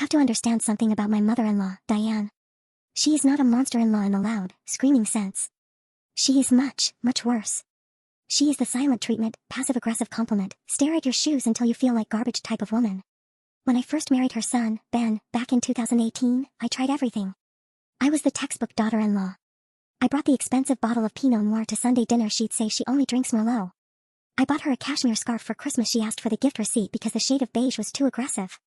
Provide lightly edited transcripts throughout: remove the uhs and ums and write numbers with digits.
have to understand something about my mother-in-law, Diane. She is not a monster-in-law in the loud, screaming sense. She is much, much worse. She is the silent treatment, passive-aggressive compliment, stare at your shoes until you feel like garbage type of woman. When I first married her son, Ben, back in 2018, I tried everything. I was the textbook daughter-in-law. I brought the expensive bottle of Pinot Noir to Sunday dinner. She'd say she only drinks Merlot. I bought her a cashmere scarf for Christmas. She asked for the gift receipt because the shade of beige was too aggressive.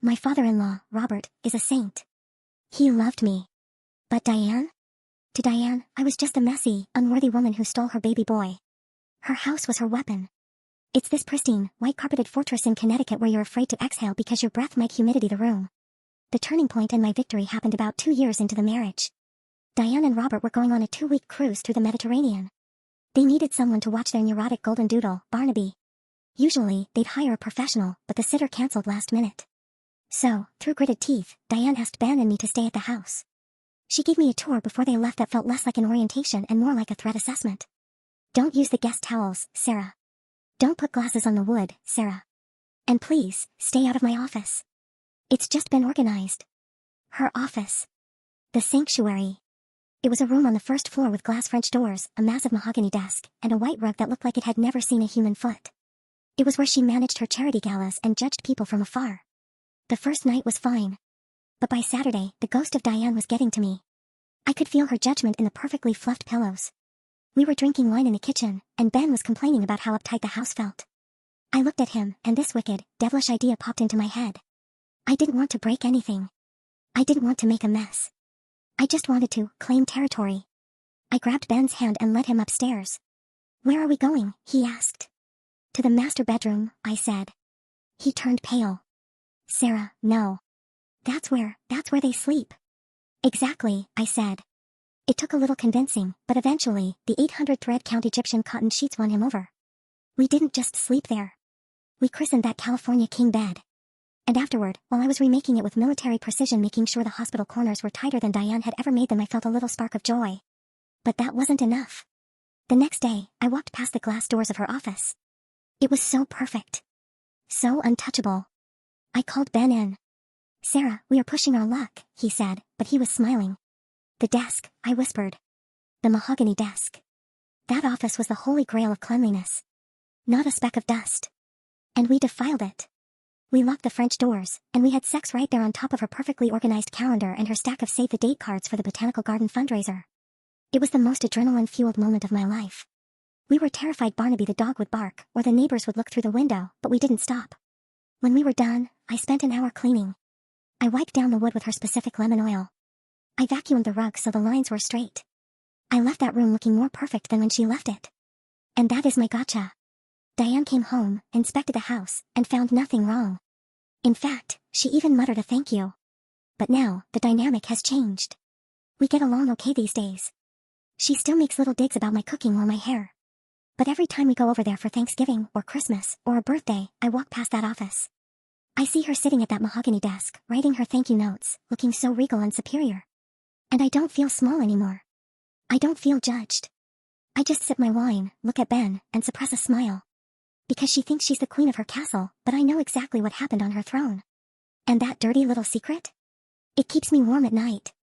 My father-in-law, Robert, is a saint. He loved me. But Diane? To Diane, I was just a messy, unworthy woman who stole her baby boy. Her house was her weapon. It's this pristine, white-carpeted fortress in Connecticut where you're afraid to exhale because your breath might humidity the room. The turning point in my victory happened about 2 years into the marriage. Diane and Robert were going on a 2-week cruise through the Mediterranean. They needed someone to watch their neurotic golden doodle, Barnaby. Usually, they'd hire a professional, but the sitter canceled last minute. So, through gritted teeth, Diane asked Ben and me to stay at the house. She gave me a tour before they left that felt less like an orientation and more like a threat assessment. Don't use the guest towels, Sarah. Don't put glasses on the wood, Sarah. And please, stay out of my office. It's just been organized. Her office. The sanctuary. It was a room on the first floor with glass French doors, a massive mahogany desk, and a white rug that looked like it had never seen a human foot. It was where she managed her charity galas and judged people from afar. The first night was fine. But by Saturday, the ghost of Diane was getting to me. I could feel her judgment in the perfectly fluffed pillows. We were drinking wine in the kitchen, and Ben was complaining about how uptight the house felt. I looked at him, and this wicked, devilish idea popped into my head. I didn't want to break anything. I didn't want to make a mess. I just wanted to claim territory. I grabbed Ben's hand and led him upstairs. Where are we going? He asked. To the master bedroom, I said. He turned pale. Sarah, no. That's where they sleep. Exactly, I said. It took a little convincing, but eventually, the 800 thread count Egyptian cotton sheets won him over. We didn't just sleep there. We christened that California king bed. And afterward, while I was remaking it with military precision, making sure the hospital corners were tighter than Diane had ever made them, I felt a little spark of joy. But that wasn't enough. The next day, I walked past the glass doors of her office. It was so perfect. So untouchable. I called Ben in. Sarah, we are pushing our luck, he said, but he was smiling. The desk, I whispered. The mahogany desk. That office was the holy grail of cleanliness. Not a speck of dust. And we defiled it. We locked the French doors, and we had sex right there on top of her perfectly organized calendar and her stack of save-the-date cards for the Botanical Garden fundraiser. It was the most adrenaline-fueled moment of my life. We were terrified Barnaby the dog would bark, or the neighbors would look through the window, but we didn't stop. When we were done, I spent an hour cleaning. I wiped down the wood with her specific lemon oil. I vacuumed the rug so the lines were straight. I left that room looking more perfect than when she left it. And that is my gotcha. Diane came home, inspected the house, and found nothing wrong. In fact, she even muttered a thank you. But now, the dynamic has changed. We get along okay these days. She still makes little digs about my cooking or my hair. But every time we go over there for Thanksgiving, or Christmas, or a birthday, I walk past that office. I see her sitting at that mahogany desk, writing her thank you notes, looking so regal and superior. And I don't feel small anymore. I don't feel judged. I just sip my wine, look at Ben, and suppress a smile. Because she thinks she's the queen of her castle, but I know exactly what happened on her throne. And that dirty little secret? It keeps me warm at night.